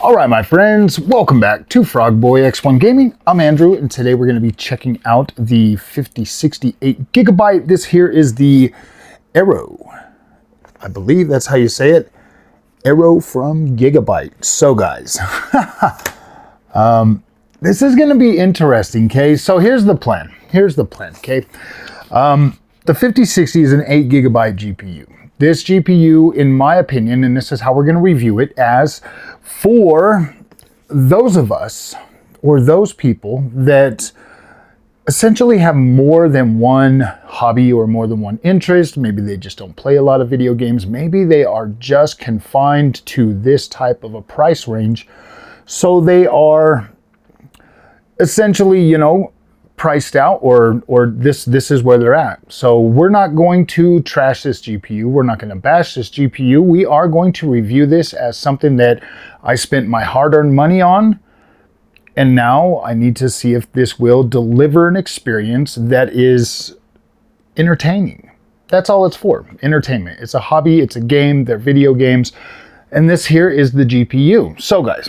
All right, my friends, welcome back to Frogboy X1 Gaming. I'm Andrew, and today we're going to be checking out the 5068 Gigabyte. This here is the AERO. I believe that's how you say it. AERO from Gigabyte. So, guys, this is going to be interesting, okay? So here's the plan. Okay? The 5060 is an 8 gigabyte GPU. This GPU, in my opinion, and this is how we're going to review it, as for those of us or those people that essentially have more than one hobby or more than one interest. Maybe they just don't play a lot of video games. Maybe they are just confined to this type of a price range. So they are essentially, you know, priced out, or this is where they're at. So we're not going to trash this GPU. We're not going to bash this GPU. We are going to review this as something that I spent my hard-earned money on, and now I need to see if this will deliver an experience that is entertaining. That's all it's for, entertainment. It's a hobby, it's a game, they're video games, and this here is the GPU. So guys,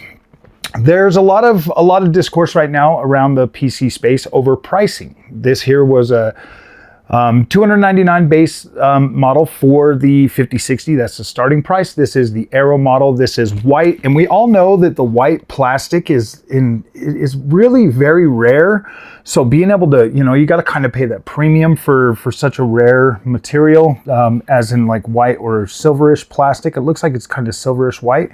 there's a lot of discourse right now around the PC space over pricing. This here was a $299 base model for the 5060. That's the starting price. This is the AERO model. This is white, and we all know that the white plastic is really very rare. So being able to, you know, you got to kind of pay that premium for such a rare material, as in like white or silverish plastic. It looks like it's kind of silverish white.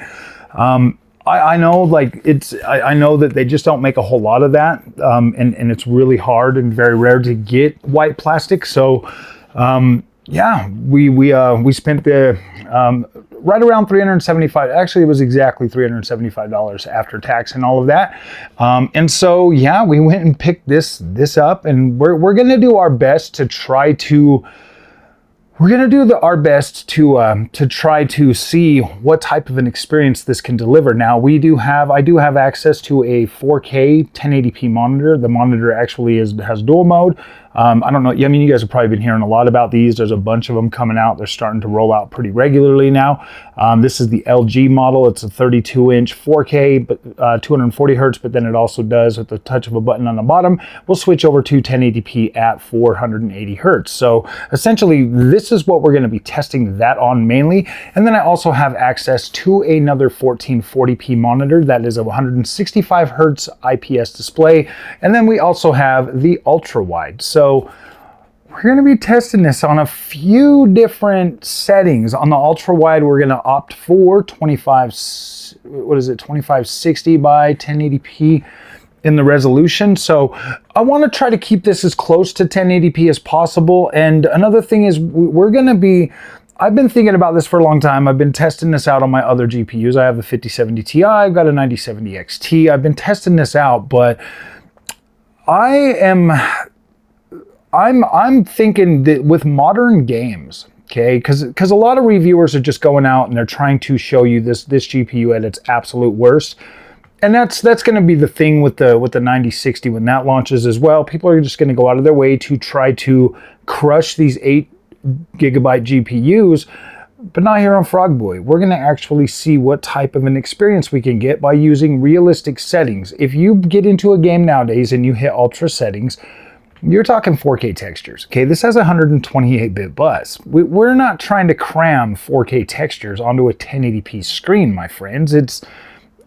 I know, like I know that they just don't make a whole lot of that, and it's really hard and very rare to get white plastic. So, yeah, we spent the right around $375. Actually, it was exactly $375 after tax and all of that. And so, yeah, we went and picked this up, and we're gonna do our best to try to. We're going to do our best to try to see what type of an experience this can deliver. Now, I do have access to a 4K 1080p monitor. The monitor actually has dual mode. I don't know. I mean, you guys have probably been hearing a lot about these. There's a bunch of them coming out. They're starting to roll out pretty regularly now. This is the LG model. It's a 32-inch 4K, but 240 hertz. But then it also does, with the touch of a button on the bottom, we'll switch over to 1080p at 480 hertz. So essentially, this is what we're going to be testing that on mainly. And then I also have access to another 1440p monitor that is a 165 hertz IPS display. And then we also have the ultra wide. So we're going to be testing this on a few different settings. On the ultra wide, we're going to opt for 2560 by 1080p in the resolution. So I want to try to keep this as close to 1080p as possible. And another thing is, I've been thinking about this for a long time. I've been testing this out on my other GPUs. I have a 5070 Ti, I've got a 9070 XT. I've been testing this out, but I'm thinking that with modern games, okay, because a lot of reviewers are just going out and they're trying to show you this GPU at its absolute worst, and that's going to be the thing with the 9060 when that launches as well. People are just going to go out of their way to try to crush these 8 gigabyte GPUs, but not here on Frogboy. We're going to actually see what type of an experience we can get by using realistic settings. If you get into a game nowadays and you hit ultra settings, you're talking 4K textures, okay? This has a 128-bit bus. We're not trying to cram 4K textures onto a 1080p screen, my friends. It's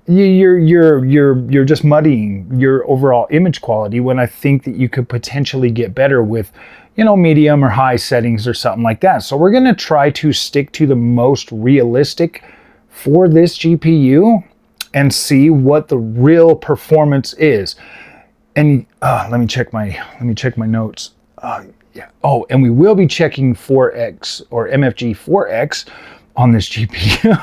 you're just muddying your overall image quality, when I think that you could potentially get better with, you know, medium or high settings or something like that. So we're going to try to stick to the most realistic for this GPU and see what the real performance is. And let me check my notes. Yeah. Oh, and we will be checking 4X or MFG 4X on this GPU.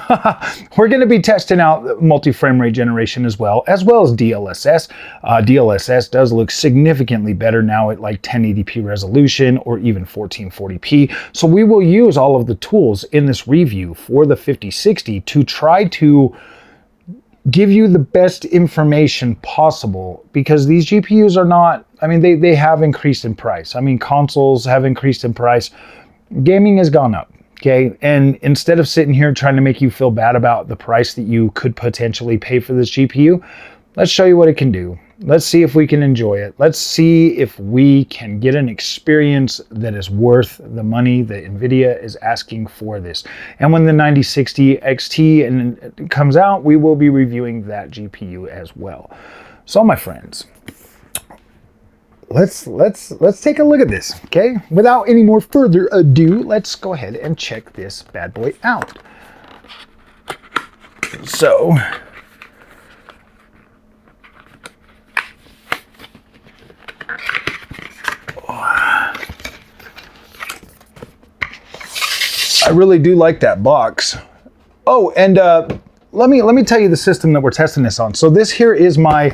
We're going to be testing out multi-frame rate generation as well as DLSS. DLSS does look significantly better now at like 1080p resolution or even 1440p. So we will use all of the tools in this review for the 5060 to try to give you the best information possible, because these GPUs are not, I mean, they have increased in price. I mean, consoles have increased in price. Gaming has gone up. Okay, and instead of sitting here trying to make you feel bad about the price that you could potentially pay for this GPU, let's show you what it can do. Let's see if we can enjoy it. Let's see if we can get an experience that is worth the money that Nvidia is asking for this. And when the 9060 XT comes out, we will be reviewing that GPU as well. So my friends, let's take a look at this, okay? Without any more further ado, let's go ahead and check this bad boy out. So, I really do like that box. Oh, and let me tell you the system that we're testing this on. So this here is my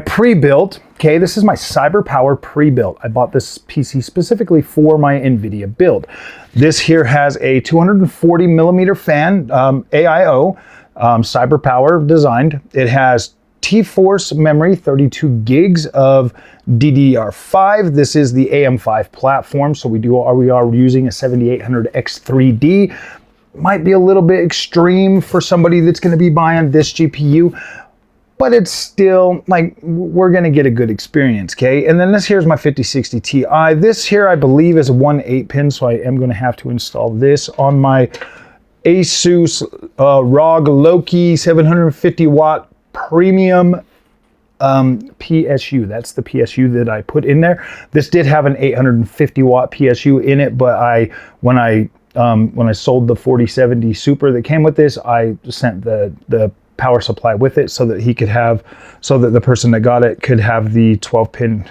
pre-built, okay? This is my CyberPower pre-built. I bought this PC specifically for my Nvidia build. This here has a 240 millimeter fan, AIO, CyberPower designed. It has T-Force memory, 32 gigs of DDR5. This is the AM5 platform, so we are using a 7800X3D. Might be a little bit extreme for somebody that's going to be buying this GPU, but it's still, like, we're going to get a good experience, okay? And then this here's my 5060 Ti. This here, I believe, is a 1/8 pin, so I am going to have to install this on my Asus ROG Loki 750 watt premium PSU. That's the PSU that I put in there. This did have an 850 watt PSU in it, but when I sold the 4070 Super that came with this, I sent the power supply with it so that the person that got it could have the 12 pin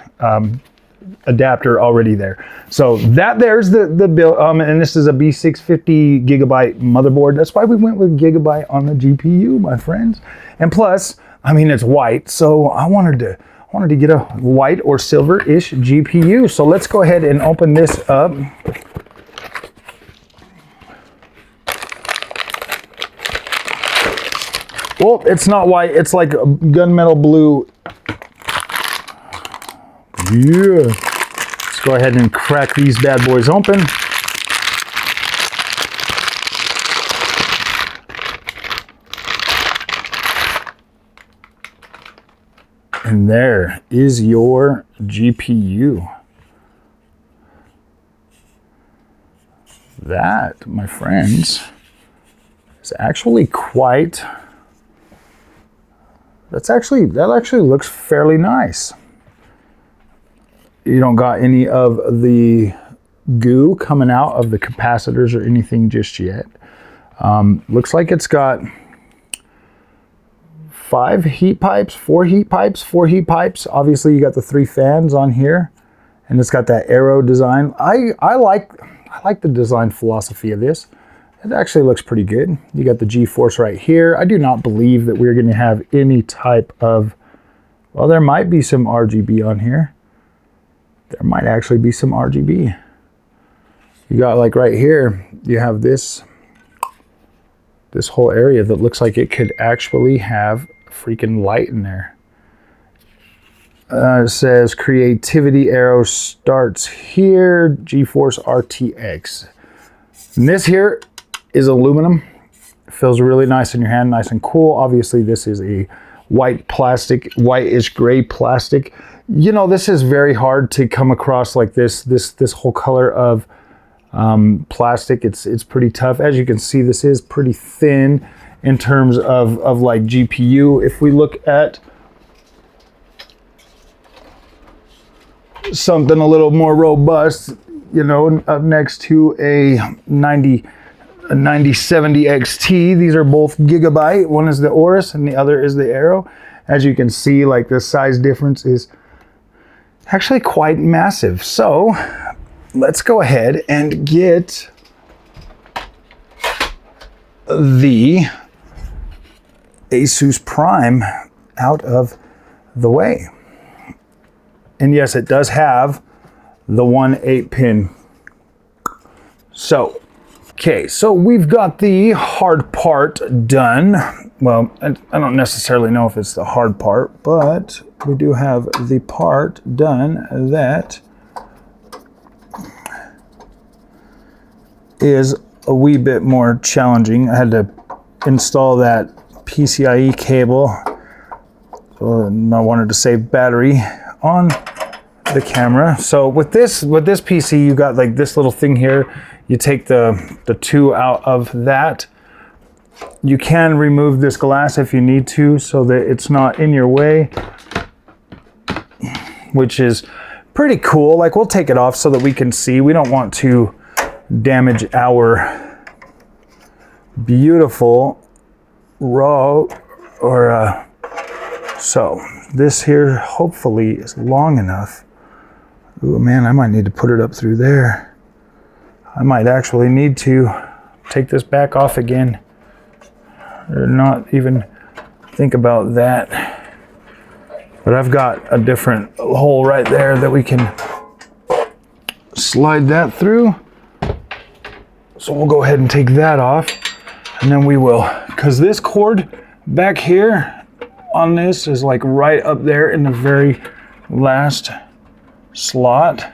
adapter already there. So there's the build, and this is a B650 Gigabyte motherboard. That's why we went with Gigabyte on the GPU, my friends. And plus, I mean, it's white, so I wanted to get a white or silver-ish GPU. So let's go ahead and open this up. Well, it's not white, it's like a gunmetal blue. Yeah. Let's go ahead and crack these bad boys open. And there is your GPU. That, my friends, is actually quite... That actually looks fairly nice. You don't got any of the goo coming out of the capacitors or anything just yet. Looks like it's got 4 heat pipes. Obviously you got the 3 fans on here, and it's got that AERO design. I like the design philosophy of this. It actually looks pretty good. You got the G-force right here. I do not believe that we're going to have any type of, well, there might be some RGB on here. There might actually be some RGB. You got, like, right here, you have this whole area that looks like it could actually have freaking light in there. It says creativity AERO starts here, GeForce RTX. And this here is aluminum. It feels really nice in your hand, nice and cool. Obviously this is a white plastic, whitish gray plastic. You know, this is very hard to come across like this whole color of plastic. It's pretty tough. As you can see, this is pretty thin in terms of like GPU. If we look at something a little more robust, you know, up next to a 9070 XT. These are both Gigabyte. One is the Aorus and the other is the AERO. As you can see, like, the size difference is actually quite massive. So let's go ahead and get the Asus Prime out of the way. And yes, it does have the 1/8 pin. So, okay, so we've got the hard part done. Well, I don't necessarily know if it's the hard part, but we do have the part done that is a wee bit more challenging. I had to install that PCIe cable, and I wanted to save battery on the camera. So with this PC, you got like this little thing here. You take the two out of that. You can remove this glass if you need to, so that it's not in your way, which is pretty cool. Like, we'll take it off so that we can see. We don't want to damage our beautiful raw or so this here hopefully is long enough. Oh man, I might need to put it up through there. I might actually need to take this back off again, or not even think about that. But I've got a different hole right there that we can slide that through. So we'll go ahead and take that off, and then we will, because this cord back here on this is like right up there in the very last slot.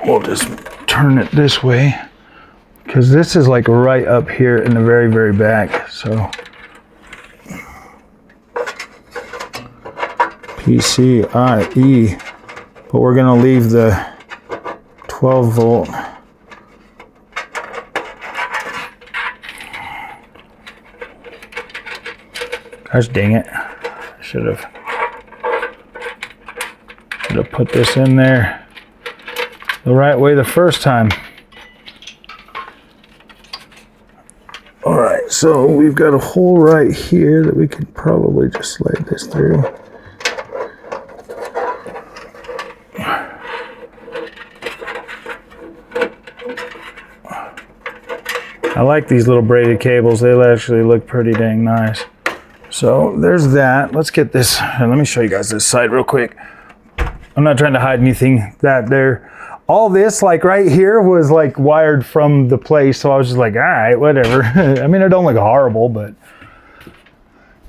We'll just turn it this way, because this is like right up here in the very, very back. So PCIe, but we're gonna leave the 12 volt. Gosh dang it. I should have put this in there the right way the first time. All right, so we've got a hole right here that we could probably just slide this through. I like these little braided cables. They actually look pretty dang nice. So there's that. Let's get this, and let me show you guys this side real quick. I'm not trying to hide anything that there. All this, like right here, was like wired from the place, so I was just like, all right, whatever. I mean, it don't look horrible, but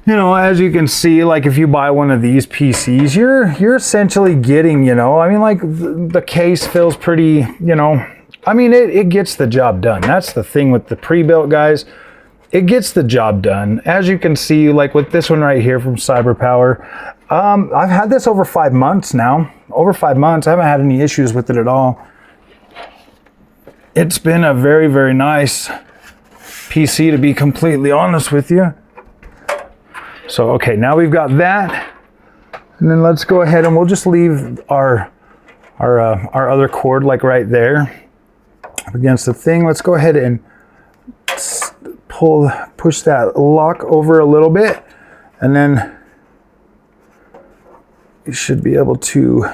you know, as you can see, like if you buy one of these PCs, you're essentially getting, you know, I mean, like the case feels pretty, you know, I mean, it gets the job done. That's the thing with the pre-built guys. It gets the job done. As you can see, like with this one right here from CyberPower, I've had this over 5 months now. Over 5 months, I haven't had any issues with it at all. It's been a very, very nice PC, to be completely honest with you. So, okay, now we've got that. And then let's go ahead and we'll just leave our other cord like right there up against the thing. Let's go ahead and push that lock over a little bit, and then you should be able to.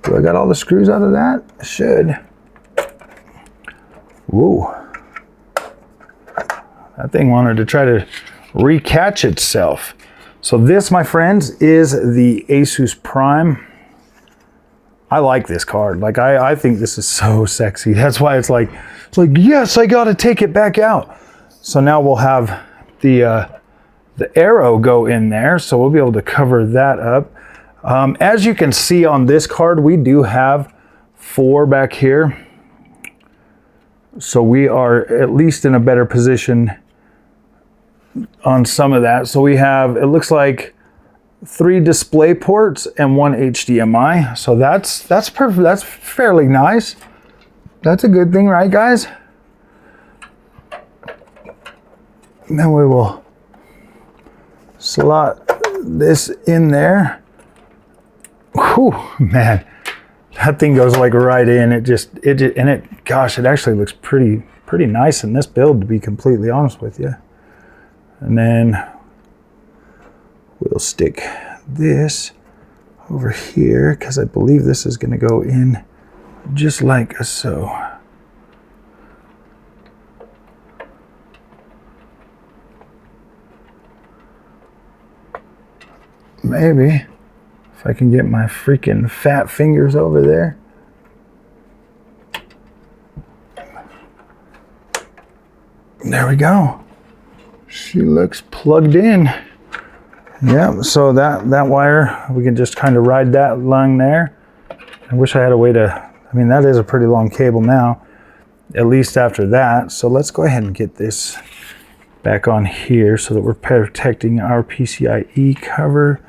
Do I got all the screws out of that? I should. Whoa. That thing wanted to try to recatch itself. So this, my friends, is the Asus Prime. I like this card. Like, I think this is so sexy. That's why it's like, yes, I gotta take it back out. So now we'll have the AERO go in there, so we'll be able to cover that up. As you can see on this card, we do have 4 back here. So we are at least in a better position on some of that. So we have, it looks like 3 display ports and 1 HDMI. So that's perfect. That's fairly nice. That's a good thing, right, guys? And then we will slot this in there. Whew, man, that thing goes like right in. Gosh, it actually looks pretty nice in this build, to be completely honest with you. And then we'll stick this over here, because I believe this is going to go in just like so. Maybe if I can get my freaking fat fingers over there. There we go. She looks plugged in. Yeah, so that wire, we can just kind of ride that along there. I wish I had a way to, I mean, that is a pretty long cable now, at least after that. So let's go ahead and get this back on here so that we're protecting our PCIe cover.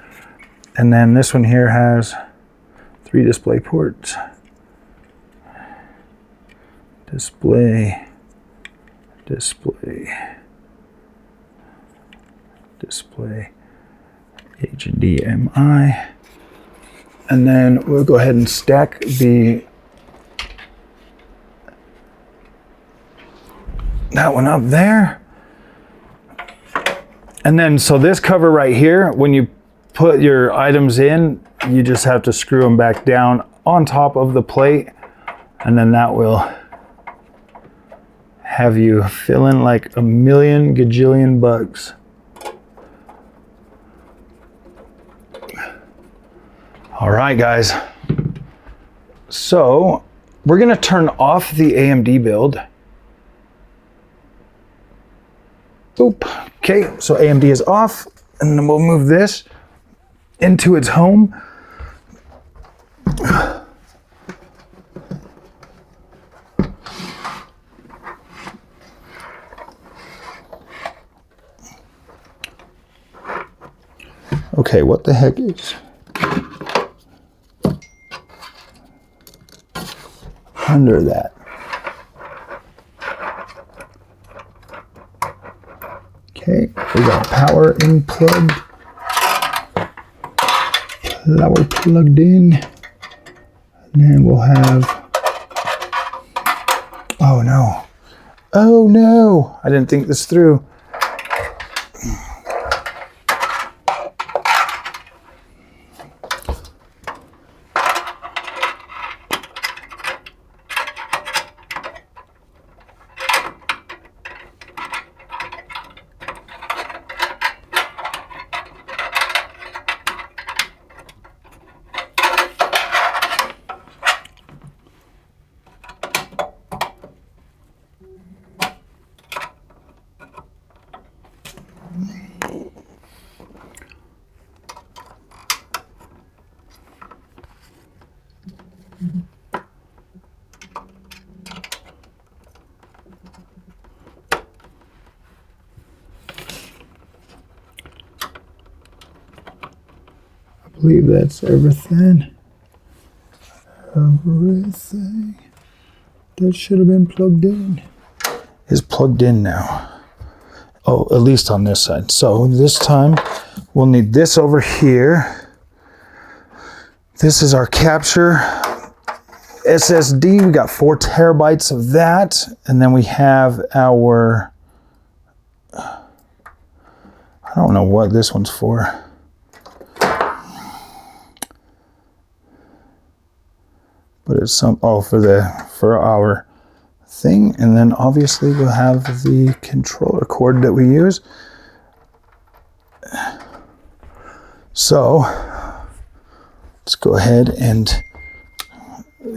And then this one here has 3 display ports. Display, HDMI. And then we'll go ahead and stack that one up there. And then, so this cover right here, when you put your items in, you just have to screw them back down on top of the plate, and then that will have you feeling like a million gajillion bucks. All right, guys. So we're gonna turn off the AMD build. Boop. Okay, so AMD is off, and then we'll move this into its home. Okay, what the heck is under that? Okay, we got power in plugged. Power plugged in. And then we'll have, oh no. Oh no, I didn't think this through. I believe that's everything. Everything that should have been plugged in is plugged in now. Oh, at least on this side. So this time we'll need this over here. This is our capture SSD. We got 4 terabytes of that. And then we have our, I don't know what this one's for. But it's some, oh, for our thing. And then obviously we'll have the controller cord that we use. So let's go ahead and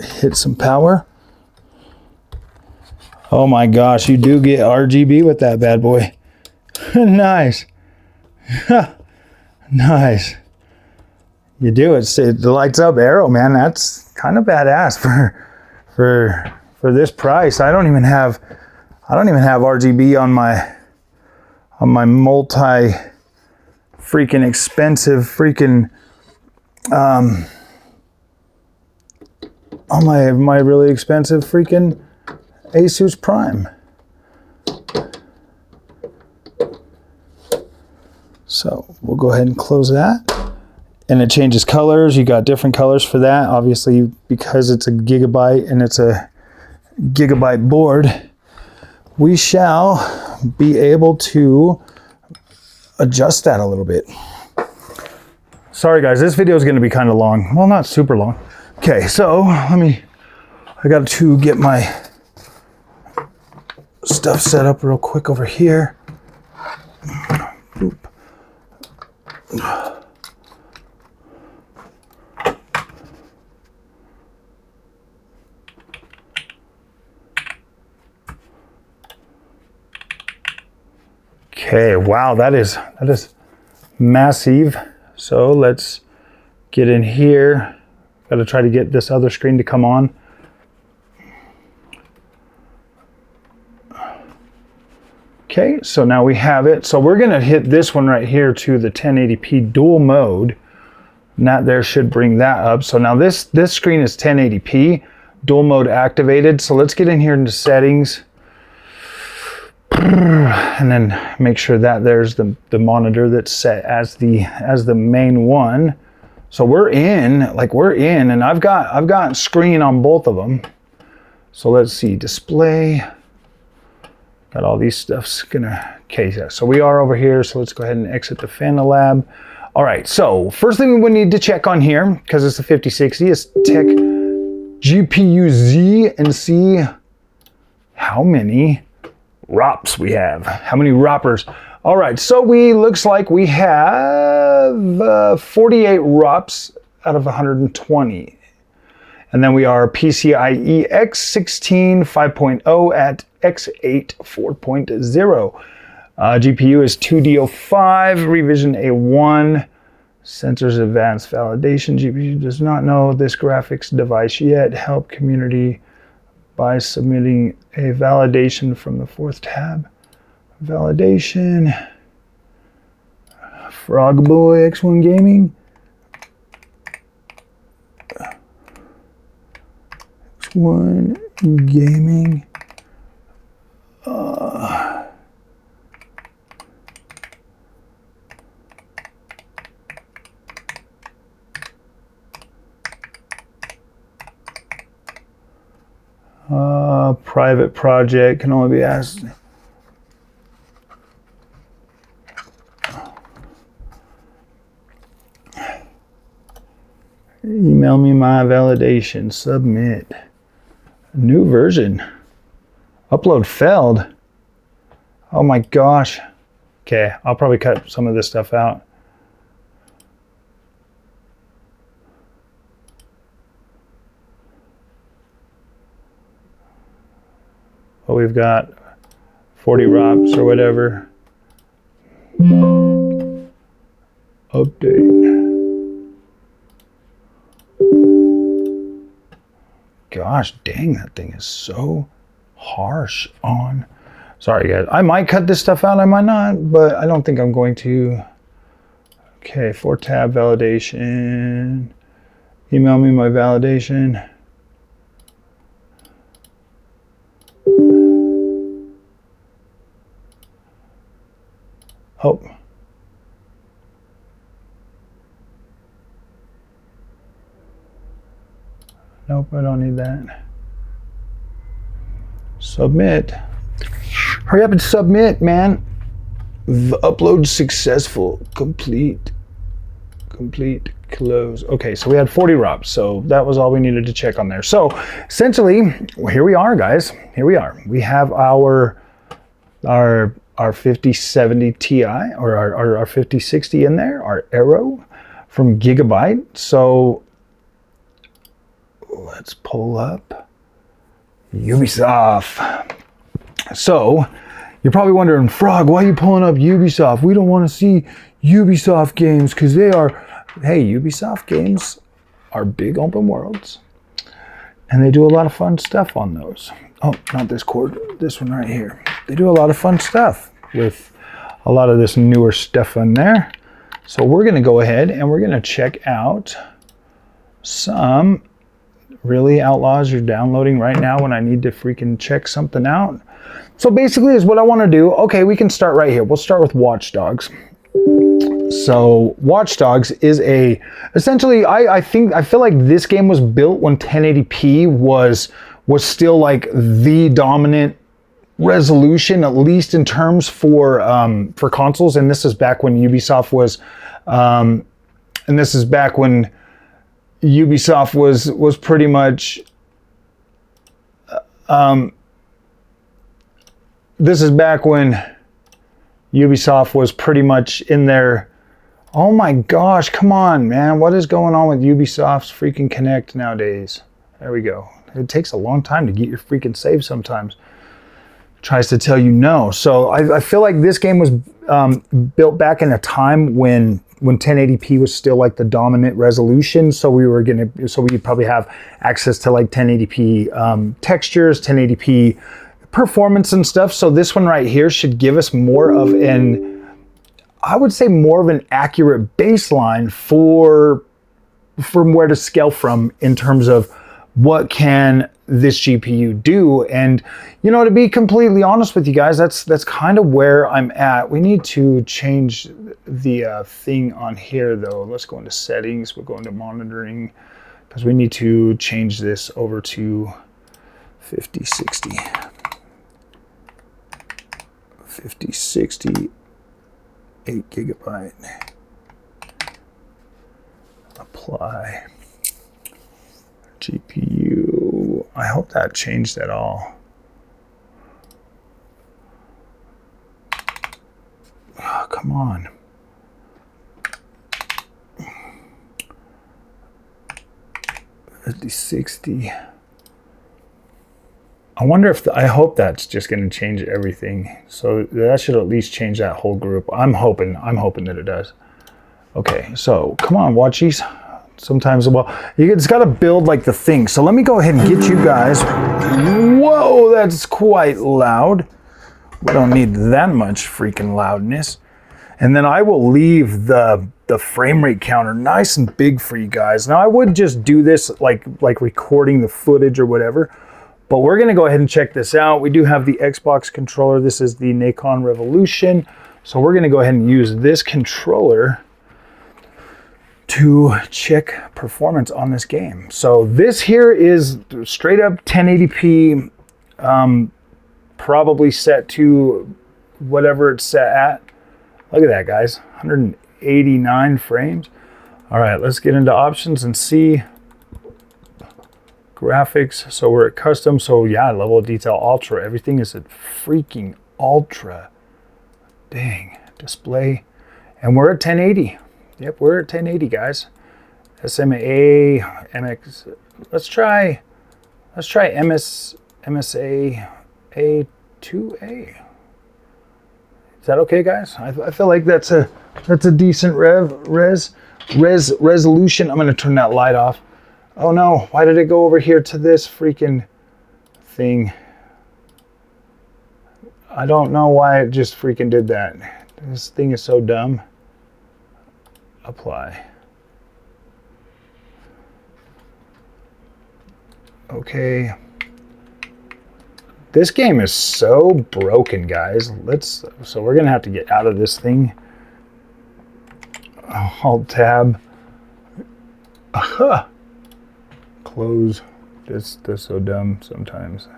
hit some power. Oh my gosh, you do get RGB with that bad boy. Nice. Nice. You do. It lights up AERO, man. That's kind of badass for this price. I don't even have RGB on my multi freaking expensive freaking on my really expensive freaking Asus Prime. So we'll go ahead and close that. And it changes colors. You got different colors for that. Obviously, because it's a Gigabyte and it's a Gigabyte board, we shall be able to adjust that a little bit. Sorry guys, this video is going to be kind of long. Well, not super long. Okay, so I got to get my stuff set up real quick over here. Boop. Okay, wow, that is massive. So let's get in here. Got to try to get this other screen to come on. Okay, so now we have it. So we're gonna hit this one right here to the 1080p dual mode. And that there should bring that up. So now this screen is 1080p, dual mode activated. So let's get in here into settings. And then make sure that there's the monitor that's set as the main one. So we're in, and I've got screen on both of them. So let's see, display. Got all these stuff's gonna, okay, so we are over here, so let's go ahead and exit the Fanalab. All right, so first thing we need to check on here, because it's the 5060, is check GPU Z and see how many ROPs we have, how many ROPers. All right, so looks like we have 48 ROPs out of 120. And then we are PCIe X16 5.0 at X8 4.0. GPU is 2D05, revision A1. Sensors advanced validation. GPU does not know this graphics device yet. Help community by submitting a validation from the 4th tab. Validation. Frogboy X1 Gaming. X1 Gaming. Private project can only be asked. Email me my validation. Submit. New version. Upload failed. Oh my gosh. Okay, I'll probably cut some of this stuff out. But we've got 40 ROPs or whatever. Update. Gosh dang, that thing is so harsh on. Sorry guys, I might cut this stuff out, I might not, but I don't think I'm going to. Okay, 4-tab validation. Email me my validation. Oh. Nope, I don't need that. Submit. Hurry up and submit, man. The upload successful. Complete, close. Okay, so we had 40 ROPs, so that was all we needed to check on there. So essentially, here we are, guys. Here we are. We have our 5070 Ti or our 5060 in there, our AERO from Gigabyte. So let's pull up Ubisoft. So you're probably wondering, Frog, why are you pulling up Ubisoft? We don't want to see Ubisoft games because they are, hey, Ubisoft games are big open worlds and they do a lot of fun stuff on those. Oh, not this cord, this one right here. They do a lot of fun stuff with a lot of this newer stuff in there. So we're gonna go ahead and we're gonna check out some really outlaws you're downloading right now when I need to freaking check something out. So basically is what I wanna do. Okay, we can start right here. We'll start with Watch Dogs. So Watch Dogs is essentially, I feel like this game was built when 1080p was still like the dominant resolution, at least in terms for consoles. And this is back when Ubisoft was, was pretty much, this is back when Ubisoft was pretty much in there. Oh my gosh, come on, man. What is going on with Ubisoft's freaking Connect nowadays? There we go. It takes a long time to get your freaking save sometimes. tries to tell you no. So I feel like this game was built back in a time when 1080p was still like the dominant resolution. So we'd probably have access to like 1080p textures, 1080p performance and stuff. So this one right here should give us more of I would say more of an accurate baseline from where to scale from in terms of what can this GPU do. And you know, to be completely honest with you guys, that's kind of where I'm at. We need to change the thing on here though. Let's go into settings. We'll go into monitoring because we need to change this over to 5060. 5060, 8 gigabyte. Apply. GPU. I hope that changed at all. Oh, come on. $5060. I wonder if I hope that's just going to change everything. So that should at least change that whole group. I'm hoping that it does. Okay, so come on, watchies. Sometimes, well, it's got to build like the thing. So let me go ahead and get you guys. Whoa, that's quite loud. We don't need that much freaking loudness. And then I will leave the frame rate counter nice and big for you guys. Now I would just do this like recording the footage or whatever, but we're gonna go ahead and check this out. We do have the Xbox controller. This is the Nacon Revolution. So we're gonna go ahead and use this controller to check performance on this game. So this here is straight up 1080p, probably set to whatever it's set at. Look at that, guys, 189 frames. All right, let's get into options and see graphics. So we're at custom. So yeah, level of detail, ultra. Everything is at freaking ultra. Dang, display. And we're at 1080. Yep, we're at 1080, guys. SMA, MX. Let's try MSA A2A. Is that okay, guys? I feel like that's a decent resolution. I'm gonna turn that light off. Oh no, why did it go over here to this freaking thing? I don't know why it just freaking did that. This thing is so dumb. Apply. Okay. This game is so broken, guys. So we're gonna have to get out of this thing. Alt tab. Close. This is so dumb sometimes.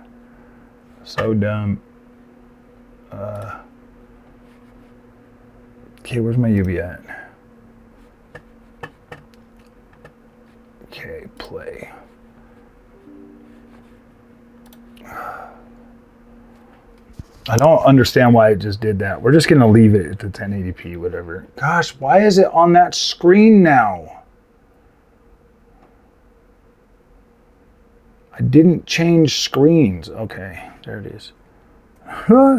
So dumb. Okay, where's my UV at? Okay, play. I don't understand why it just did that. We're just gonna leave it at the 1080p, whatever. Gosh, why is it on that screen now? I didn't change screens. Okay, there it is.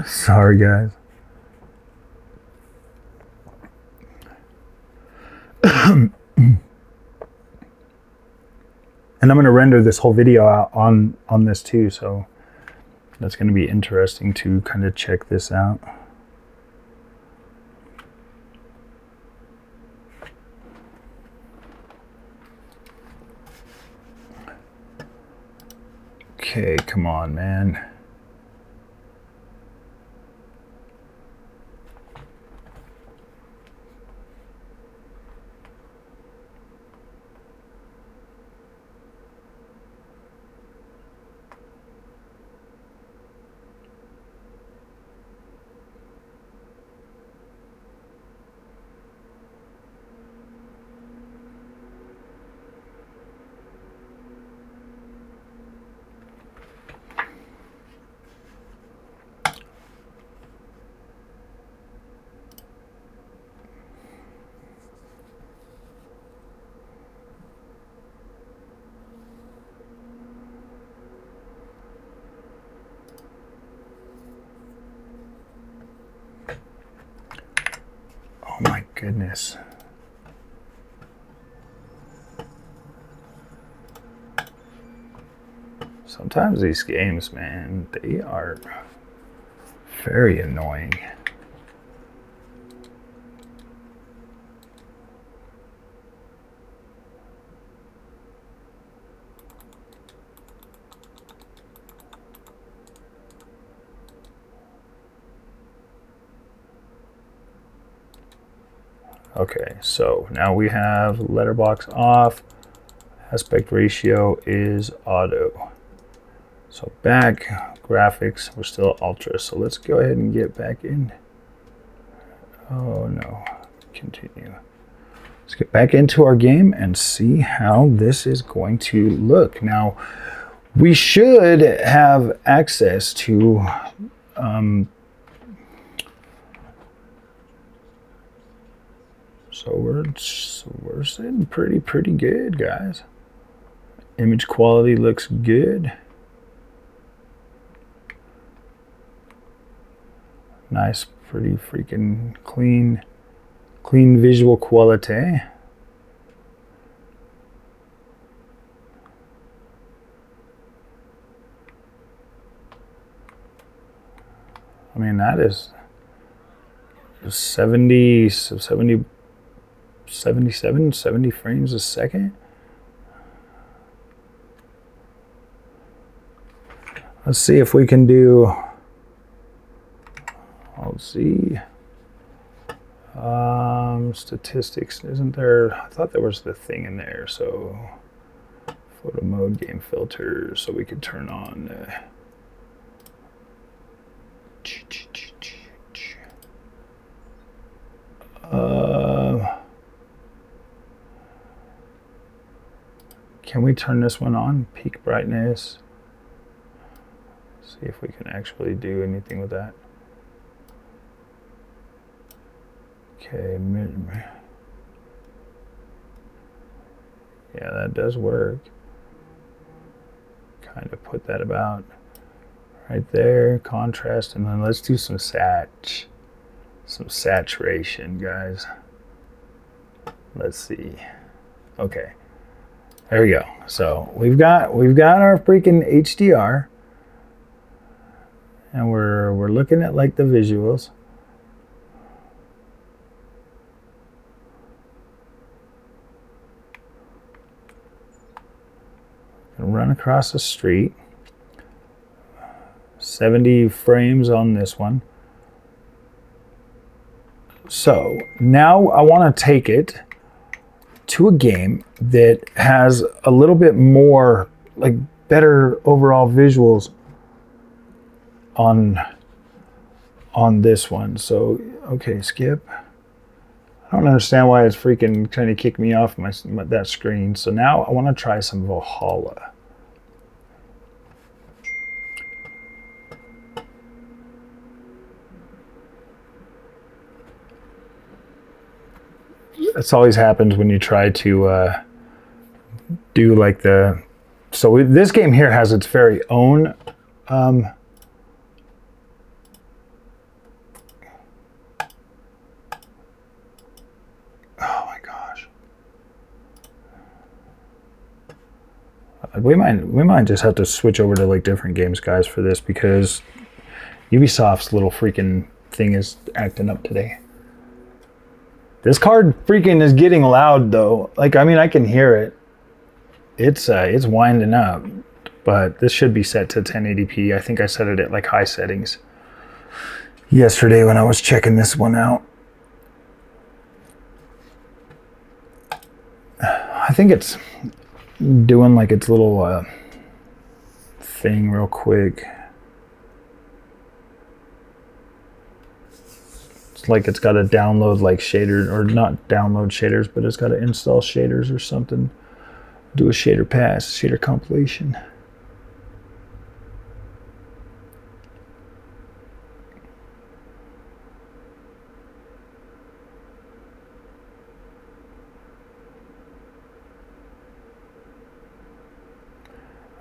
Sorry, guys. And I'm going to render this whole video out on this too, so that's going to be interesting to kind of check this out. Okay, come on, man. my goodness. Sometimes these games, man, they are very annoying. Okay, so now we have letterbox off. Aspect ratio is auto. So back, graphics, we're still ultra. So let's go ahead and get back in. Oh no, continue. Let's get back into our game and see how this is going to look. Now, we should have access to so we're sitting pretty good, guys. Image quality looks good. Nice, pretty freaking clean visual quality. I mean, that is 70 frames a second. Let's see if we can do, let's see, statistics, isn't there? I thought there was the thing in there. So photo mode, game filters, so we could turn on can we turn this one on? Peak brightness. See if we can actually do anything with that. Okay, yeah, that does work. Kind of put that about right there, contrast, and then let's do some saturation, guys. Let's see. Okay, there we go. So we've got our freaking HDR, and we're looking at like the visuals. Run across the street. 70 frames on this one. So now I want to take it to a game that has a little bit more, like, better overall visuals on this one. So okay, skip. I don't understand why it's freaking trying to kick me off that screen. So now I want to try some Valhalla. This always happens when you try to do like the... So this game here has its very own... oh my gosh. We might just have to switch over to like different games, guys, for this, because Ubisoft's little freaking thing is acting up today. This card freaking is getting loud though. Like, I mean, I can hear it. It's winding up, but this should be set to 1080p. I think I set it at like high settings yesterday when I was checking this one out. I think it's doing like its little thing real quick. Like it's got to download like shader, or not download shaders, but it's got to install shaders or something. Do a shader pass, shader compilation.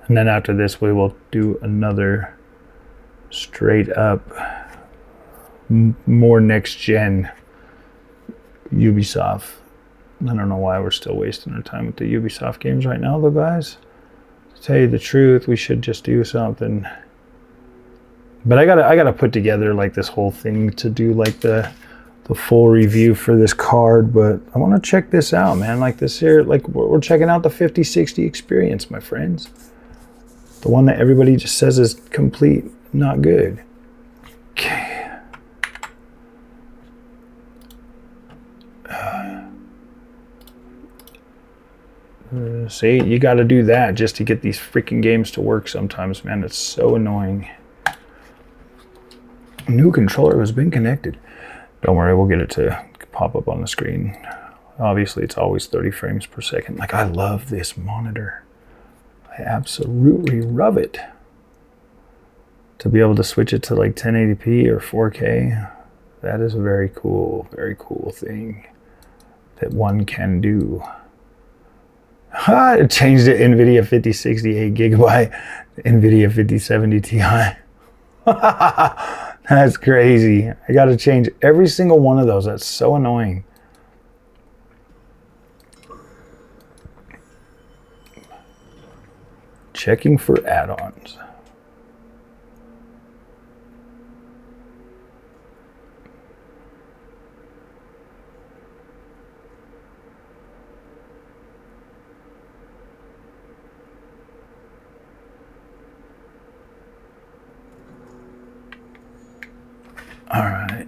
And then after this, we will do another straight up more next gen Ubisoft. I don't know why we're still wasting our time with the Ubisoft games right now, though, guys. To tell you the truth, we should just do something. But I gotta put together like this whole thing to do like the full review for this card. But I want to check this out, man. Like this here, like we're checking out the 5060 experience, my friends. The one that everybody just says is complete, not good. Okay. See, you got to do that just to get these freaking games to work sometimes, man. It's so annoying. New controller has been connected. Don't worry, we'll get it to pop up on the screen. Obviously, it's always 30 frames per second. Like, I love this monitor. I absolutely love it. To be able to switch it to like 1080p or 4K, that is a very cool thing that one can do. It changed it, Nvidia 5060 8GB, Nvidia 5070 Ti. That's crazy. I got to change every single one of those. That's so annoying. Checking for add-ons. All right,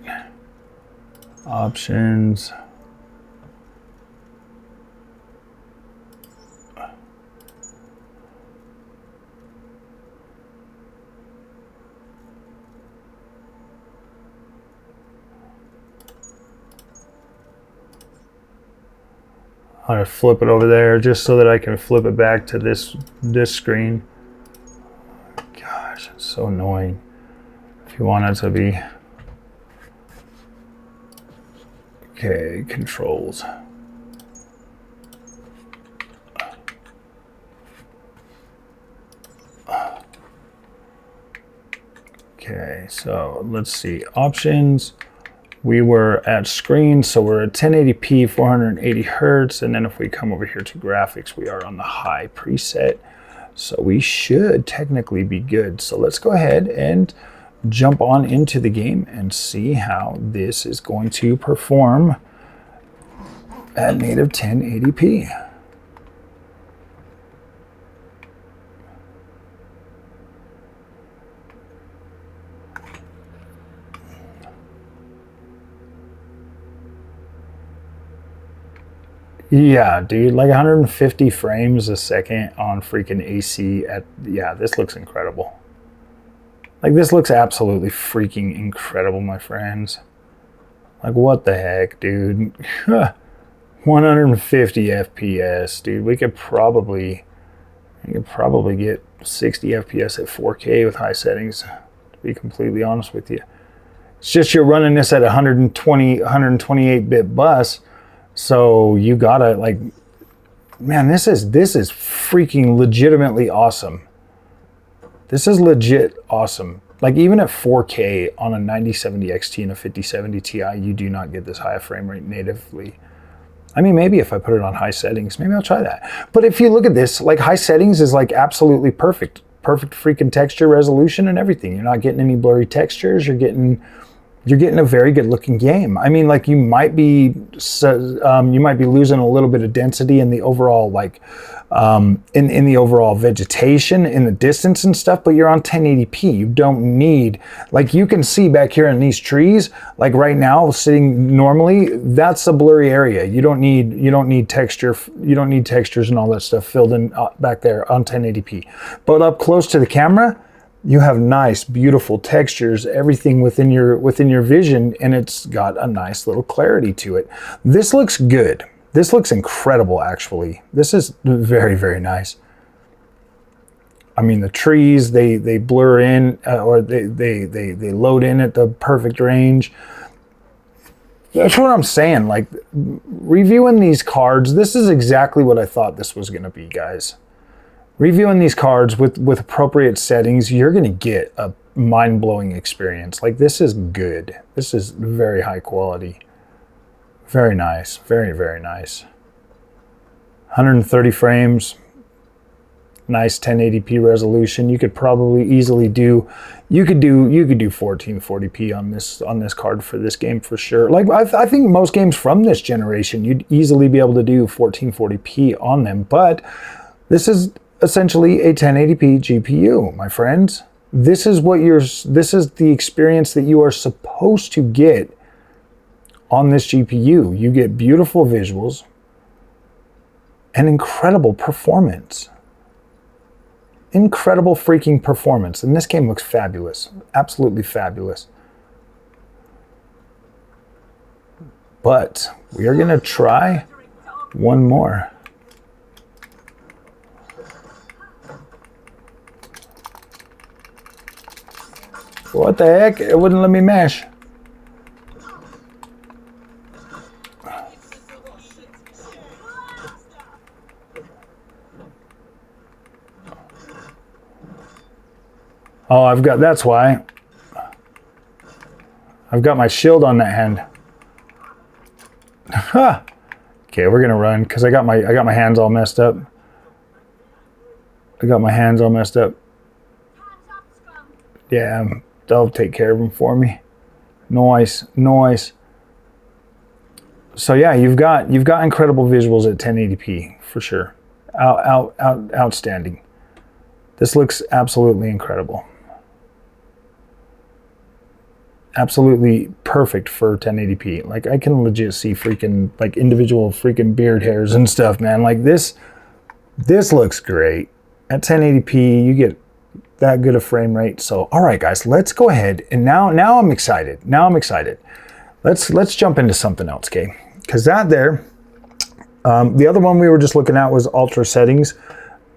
options. I'm gonna flip it over there just so that I can flip it back to this screen. Gosh, it's so annoying. If you want it to be. Okay, controls. Okay, so let's see, options. We were at screen, so we're at 1080p, 480 hertz, and then if we come over here to graphics, we are on the high preset. So we should technically be good. So let's go ahead and jump on into the game and see how this is going to perform at native 1080p. Yeah, dude, like 150 frames a second on freaking AC at, yeah, this looks incredible. Like, this looks absolutely freaking incredible, my friends. Like, what the heck, dude? 150 FPS, dude. We could probably get 60 FPS at 4K with high settings, to be completely honest with you. It's just you're running this at 128-bit bus, so you gotta, like, man, this is freaking legitimately awesome. This is legit awesome. Like, even at 4K on a 9070 XT and a 5070 Ti, you do not get this high frame rate natively. I mean, maybe if I put it on high settings, maybe I'll try that. But if you look at this, like, high settings is like absolutely perfect. Perfect freaking texture resolution and everything. You're not getting any blurry textures. You're getting a very good looking game. I mean, like, you might be losing a little bit of density in the overall, like, in the overall vegetation, in the distance and stuff, but you're on 1080p. You don't need, like, you can see back here in these trees, like right now sitting normally, that's a blurry area. You don't need texture, you don't need textures and all that stuff filled in back there on 1080p. But up close to the camera, you have nice, beautiful textures, everything within your vision, and it's got a nice little clarity to it. This looks good. This looks incredible, actually. This is very, very nice. I mean, the trees, they blur in, or they load in at the perfect range. That's what I'm saying. Like, reviewing these cards, this is exactly what I thought this was going to be, guys. Reviewing these cards with appropriate settings, you're going to get a mind-blowing experience. Like, this is good. This is very high quality. Very nice. Very, very nice. 130 frames. Nice 1080p resolution. You could probably easily do, you could do 1440p on this card for this game for sure. Like I think most games from this generation, you'd easily be able to do 1440p on them. But this is essentially a 1080p GPU, my friends. This is the experience that you are supposed to get on this GPU. You get beautiful visuals and incredible performance. Incredible freaking performance. And this game looks fabulous. Absolutely fabulous. But we are going to try one more. What the heck? It wouldn't let me mesh. Oh, that's why. I've got my shield on that hand. Ha! Okay, we're gonna run because I got my hands all messed up. Yeah, they'll take care of them for me. Nice. So yeah, you've got incredible visuals at 1080p for sure. Outstanding. This looks absolutely incredible. Absolutely perfect for 1080p. Like I can legit see freaking like individual freaking beard hairs and stuff, man. Like this looks great. At 1080p, you get that good a frame rate. So all right guys, let's go ahead and now I'm excited. Let's jump into something else, okay? Because that there, the other one we were just looking at was ultra settings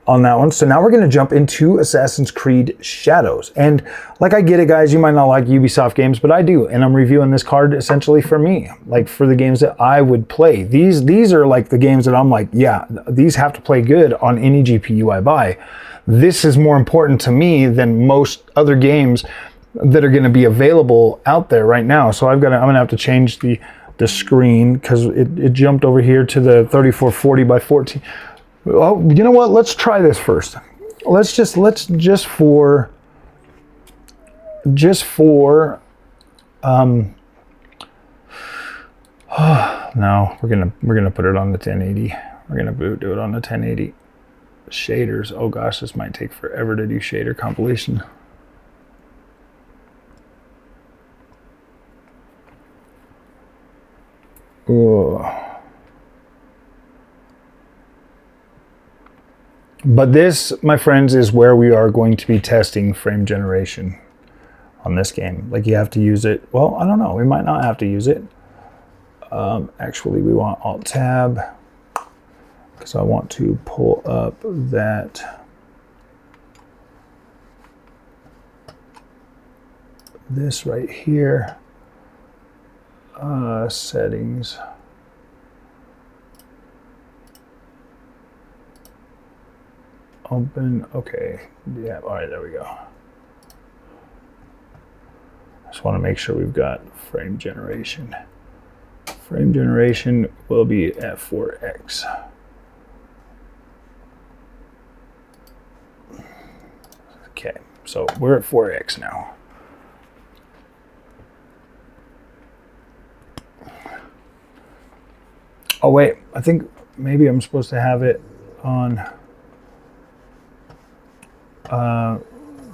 on that one. So now we're going to jump into Assassin's Creed Shadows. And like I get it, guys, you might not like Ubisoft games, but I do. And I'm reviewing this card essentially for me, like for the games that I would play. These are like the games that I'm like, yeah, these have to play good on any GPU I buy. This is more important to me than most other games that are going to be available out there right now. So I'm going to have to change the screen because it jumped over here to the 3440 by 14. Oh, you know what? Let's try this first. Let's just for no, we're gonna put it on the 1080. We're gonna do it on the 1080. Shaders. Oh gosh, this might take forever to do shader compilation. Oh. But this, my friends, is where we are going to be testing frame generation on this game. Like you have to use it. Well, I don't know. We might not have to use it. Actually, we want Alt-Tab because I want to pull up this right here. Settings. Open, okay, yeah, all right, there we go. Just want to make sure we've got frame generation. Frame generation will be at 4x. Okay, so we're at 4x now. Oh wait, I think maybe I'm supposed to have it on,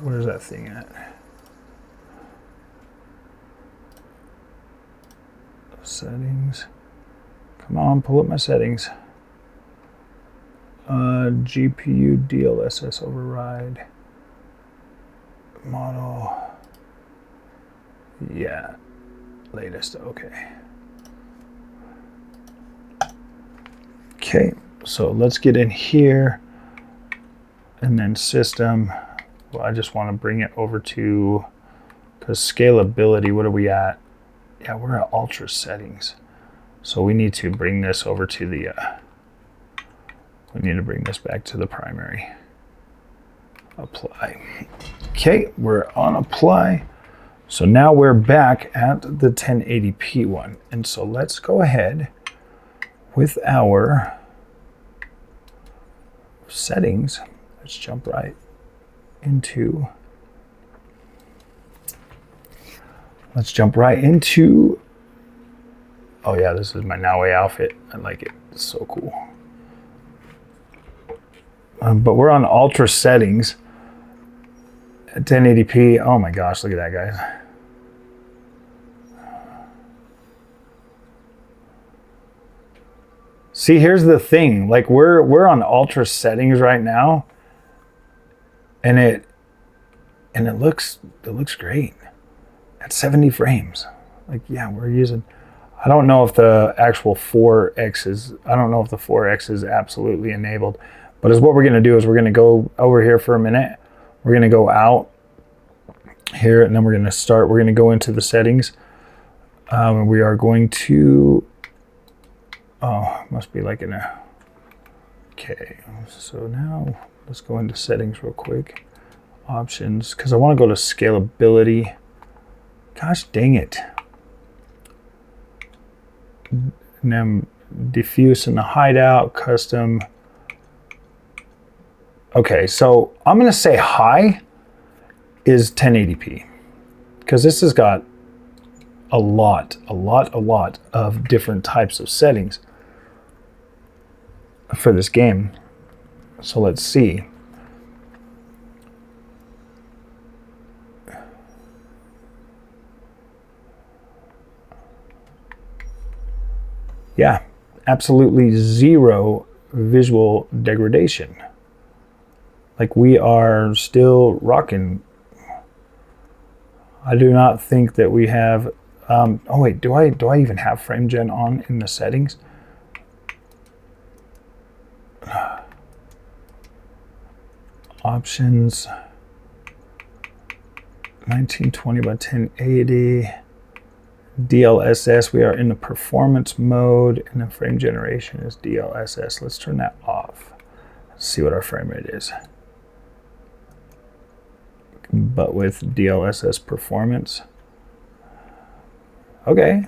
where's that thing at? Settings. Come on, pull up my settings. GPU DLSS override. Model. Yeah. Latest, okay. Okay, so let's get in here and then system. Well, I just want to bring it over to, because scalability, what are we at? Yeah, we're at ultra settings. So we need to bring this over to the, we need to bring this back to the primary. Apply. Okay, we're on apply. So now we're back at the 1080p one. And so let's go ahead with our settings. Let's jump right into, oh yeah, this is my Now Way outfit. I like it, it's so cool. But we're on ultra settings at 1080p. Oh my gosh, look at that, guys. See, here's the thing. Like we're on ultra settings right now, and it looks great at 70 frames. Like, yeah, we're using. I don't know if the actual 4X is. I don't know if the 4X is absolutely enabled, but is what we're gonna do is we're gonna go over here for a minute. We're gonna go out here, and then we're gonna start. We're gonna go into the settings. And we are going to. Oh, must be like in a. Okay, so now let's go into settings real quick. Options, because I want to go to scalability. Gosh dang it. And then diffuse in the hideout, custom. Okay, so I'm going to say high is 1080p, because this has got a lot of different types of settings for this game. So let's see. Yeah, absolutely zero visual degradation. Like, we are still rocking. I do not think that we have. Oh wait, do I even have frame gen on in the settings? Options, 1920 by 1080, DLSS, we are in the performance mode, and the frame generation is DLSS. Let's turn that off. Let's see what our frame rate is. But with DLSS performance. Okay,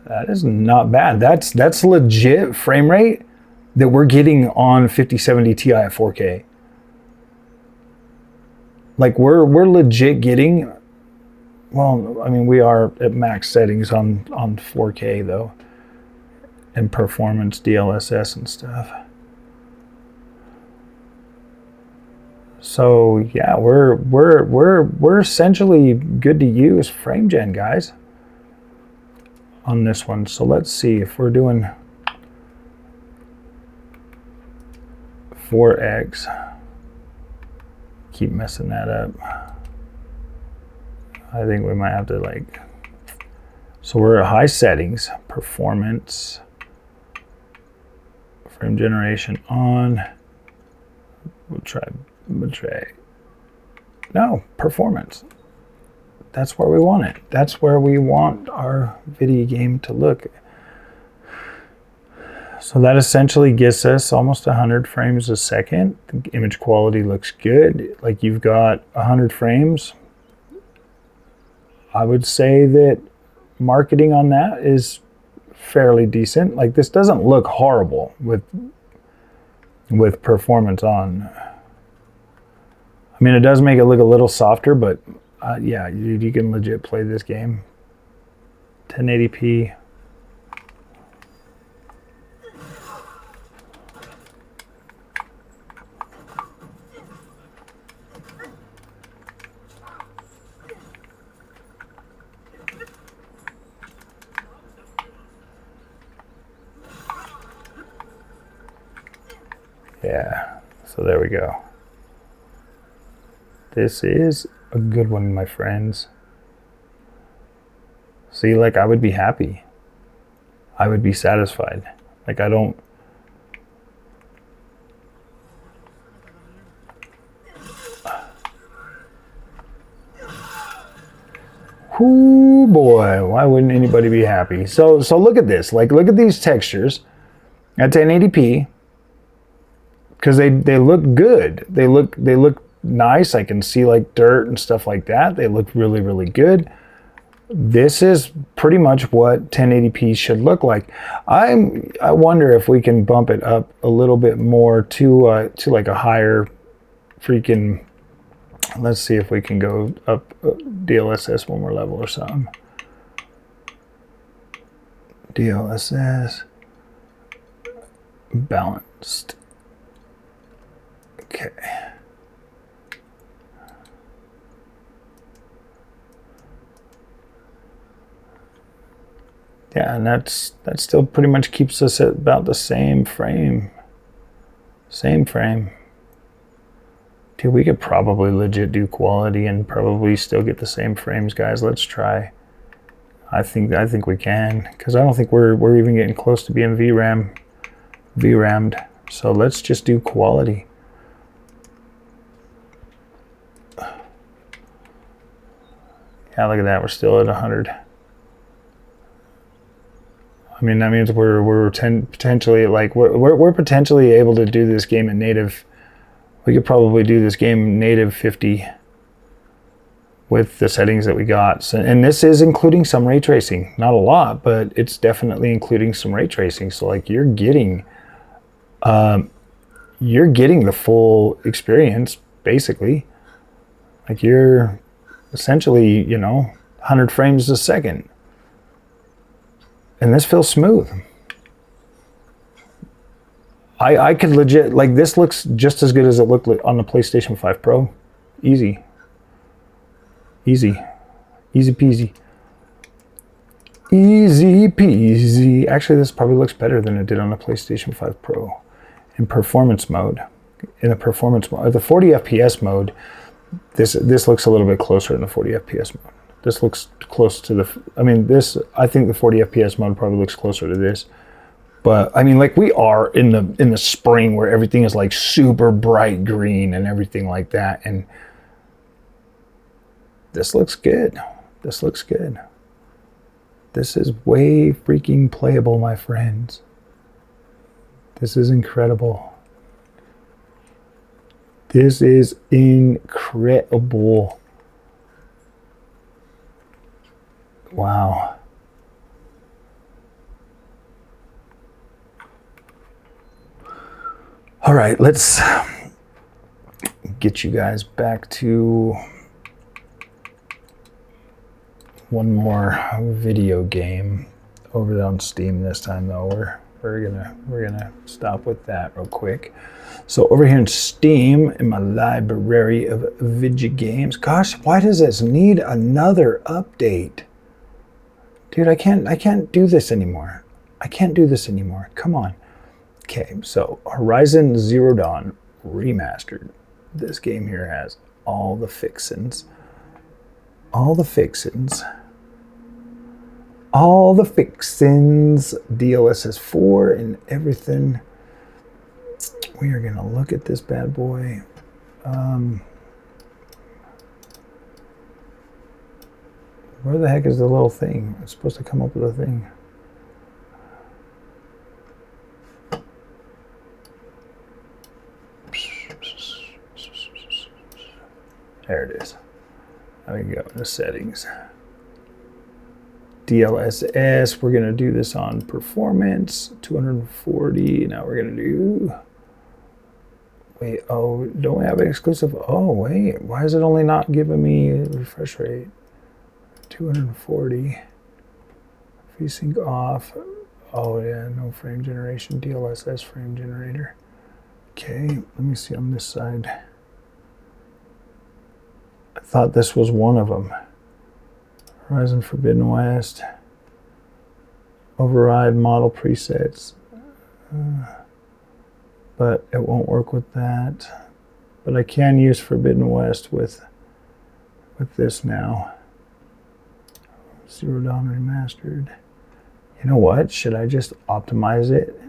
that is not bad. That's legit frame rate that we're getting on 5070 Ti at 4K. Like, we're legit getting. Well, I mean, we are at max settings on 4K though, and performance, DLSS and stuff. So yeah, we're essentially good to use frame gen, guys, on this one. So let's see if we're doing 4X. Keep messing that up. I think we might have to like. So we're at high settings, performance, frame generation on. We'll try. No, performance. That's where we want it. That's where we want our video game to look. So that essentially gets us almost 100 frames a second. The image quality looks good. Like, you've got 100 frames. I would say that marketing on that is fairly decent. Like, this doesn't look horrible with performance on. I mean, it does make it look a little softer, but yeah, you can legit play this game. 1080p. Yeah, so there we go. This is a good one, my friends. See, like, I would be happy. I would be satisfied. Like, I don't. Whoo, boy, why wouldn't anybody be happy? So look at this. Like, look at these textures at 1080p, because they look good. They look nice. I can see like dirt and stuff like that. They look really, really good. This is pretty much what 1080p should look like. I wonder if we can bump it up a little bit more to like a higher freaking. Let's see if we can go up DLSS one more level or something. DLSS balanced. Okay. Yeah, and that still pretty much keeps us at about the same frame. Same frame. Dude, we could probably legit do quality and probably still get the same frames, guys. Let's try. I think we can, because I don't think we're even getting close to being VRAM'd. So let's just do quality. Yeah, look at that. We're still at 100. I mean, that means we're potentially like we're potentially able to do this game in native. We could probably do this game native 50 with the settings that we got. So, and this is including some ray tracing. Not a lot, but it's definitely including some ray tracing. So like you're getting the full experience basically. Like you're essentially, you know, 100 frames a second. And this feels smooth. I could legit, like this looks just as good as it looked on the PlayStation 5 Pro. Easy. Easy. Easy peasy. Easy peasy. Actually, this probably looks better than it did on the PlayStation 5 Pro. In performance mode. In the performance mode. The 40 FPS mode, this looks a little bit closer in the 40 FPS mode. This looks close to the, I think the 40 FPS mode probably looks closer to this. But I mean, like we are in the spring where everything is like super bright green and everything like that. And this looks good. This looks good. This is way freaking playable, my friends. This is incredible. This is incredible. Wow. All right, let's get you guys back to one more video game over on Steam this time though. We're gonna stop with that real quick. So over here in Steam, in my library of video games, gosh, why does this need another update? Dude, I can't do this anymore. I can't do this anymore. Come on. Okay, so Horizon Zero Dawn Remastered. This game here has all the fixins. All the fixins. All the fixins. DLSS 4 and everything. We are going to look at this bad boy. Where the heck is the little thing? It's supposed to come up with a thing. There it is. There we go, the settings. DLSS, we're gonna do this on performance, 240. Now we're gonna do, wait, oh, don't we have an exclusive? Oh, wait, why is it only not giving me a refresh rate? 240. FreeSync off. Oh yeah, no frame generation, DLSS frame generator. Okay, let me see on this side. I thought this was one of them. Horizon Forbidden West. Override model presets. But it won't work with that. But I can use Forbidden West with this now. Zero Dawn Remastered. You know what? Should I just optimize it?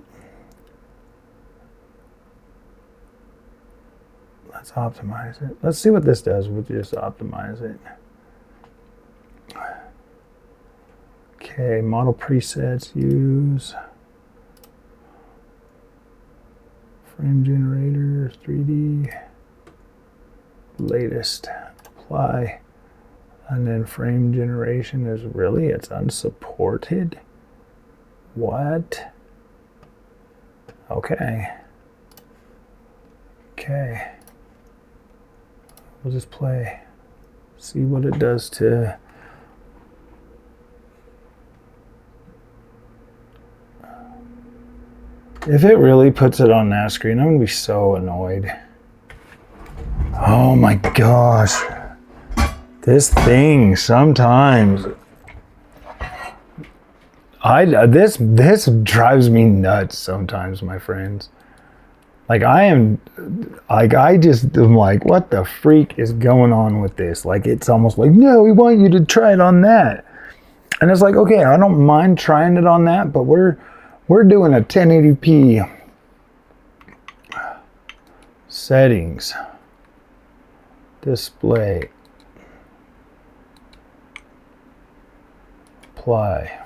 Let's optimize it. Let's see what this does. We'll just optimize it. Okay, model presets, use frame generator, 3D. latest. Apply. And then frame generation is really, it's unsupported. What? Okay. Okay. We'll just play. See what it does to. If it really puts it on that screen, I'm gonna be so annoyed. Oh my gosh. This thing sometimes. This drives me nuts sometimes, my friends. Like I just am like, what the freak is going on with this? Like it's almost like, no, we want you to try it on that. And it's like, okay, I don't mind trying it on that, but we're doing a 1080p settings. Display. Apply.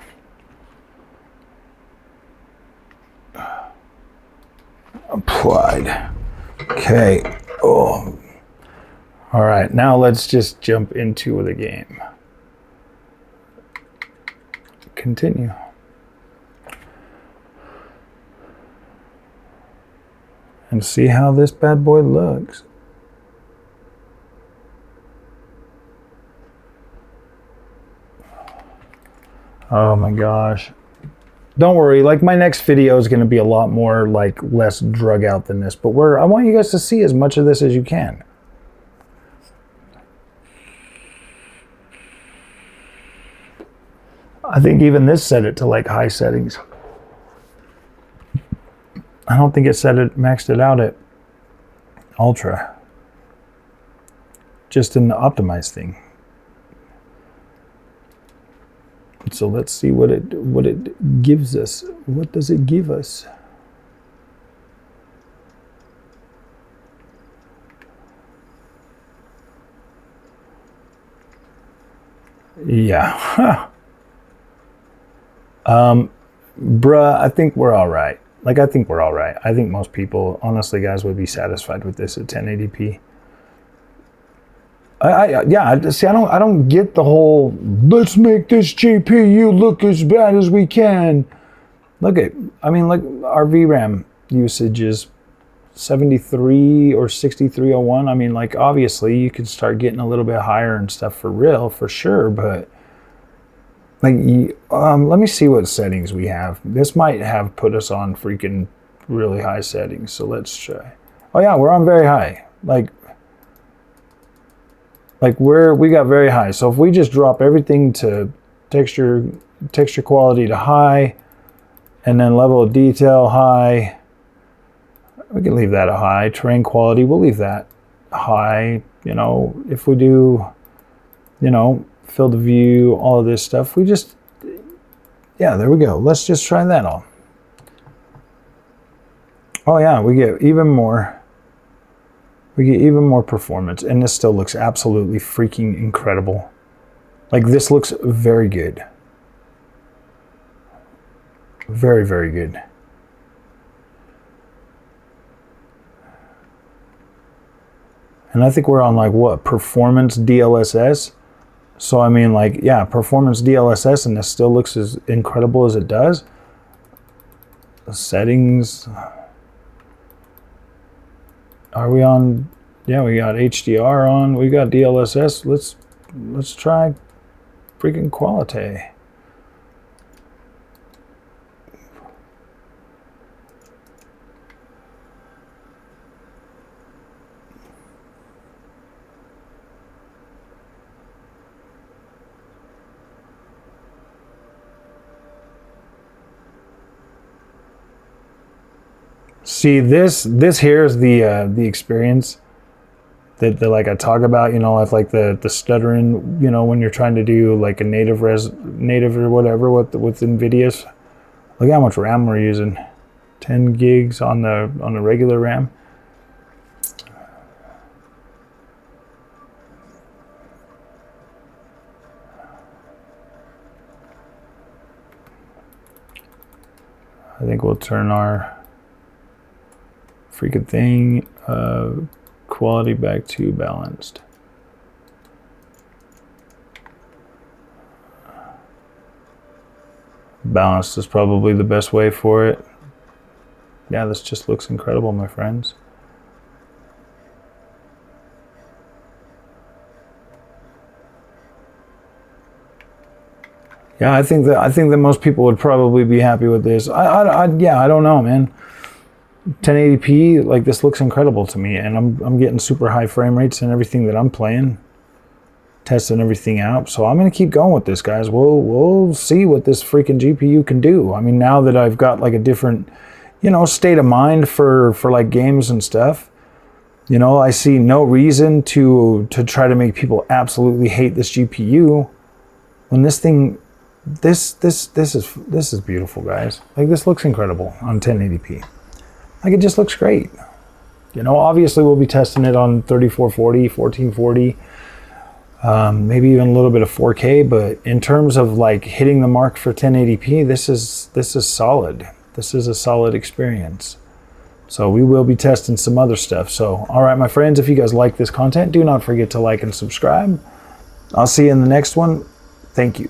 Applied. Okay. Oh. All right. Now let's just jump into the game. Continue. And see how this bad boy looks. Oh my gosh. Don't worry, like my next video is going to be a lot more like less drug out than this, but I want you guys to see as much of this as you can. I think even this set it to like high settings. I don't think it maxed it out at ultra. Just in the optimized thing. So let's see what it gives us. What does it give us? Yeah. Huh. Bruh, I think we're all right. Like, I think we're all right. I think most people, honestly, guys, would be satisfied with this at 1080p. Yeah. See, I don't get the whole let's make this GPU look as bad as we can. Look at, I mean, like our VRAM usage is 73 or 6301. I mean, like obviously you could start getting a little bit higher and stuff for real, for sure. But like, let me see what settings we have. This might have put us on freaking really high settings. So let's try. Oh yeah, we're on very high. Like we got very high. So if we just drop everything to texture quality to high, and then level of detail high, we can leave that a high. Terrain quality, we'll leave that high. You know, if we do, you know, field of view, all of this stuff, we just, yeah, there we go. Let's just try that on. Oh yeah, we get even more. We get even more performance, and this still looks absolutely freaking incredible. Like, this looks very good. Very, very good. And I think we're on, like, what, performance DLSS? So, I mean, like, yeah, performance DLSS, and this still looks as incredible as it does. The settings... Are we on? Yeah, we got HDR on. We got DLSS. Let's try freaking quality. See, this here is the experience that like I talk about, you know, if like the stuttering, you know, when you're trying to do like a native or whatever with Nvidia's. Look how much RAM we're using. 10 gigs on the regular RAM. I think we'll turn our freaking thing quality back to balanced. Balanced is probably the best way for it. Yeah, this just looks incredible, my friends. Yeah, I think that most people would probably be happy with this. Yeah, I don't know, man. 1080p, like, this looks incredible to me, and I'm getting super high frame rates and everything that I'm playing, testing everything out. So I'm gonna keep going with this, guys. We'll see what this freaking GPU can do. I mean, now that I've got like a different, you know, state of mind for like games and stuff, you know, I see no reason to try to make people absolutely hate this GPU when this thing, this is beautiful, guys. Like, this looks incredible on 1080p. Like, it just looks great. You know, obviously we'll be testing it on 3440, 1440, maybe even a little bit of 4K, but in terms of like hitting the mark for 1080p, this is solid. This is a solid experience. So we will be testing some other stuff. So, all right, my friends, if you guys like this content, do not forget to like and subscribe. I'll see you in the next one. Thank you.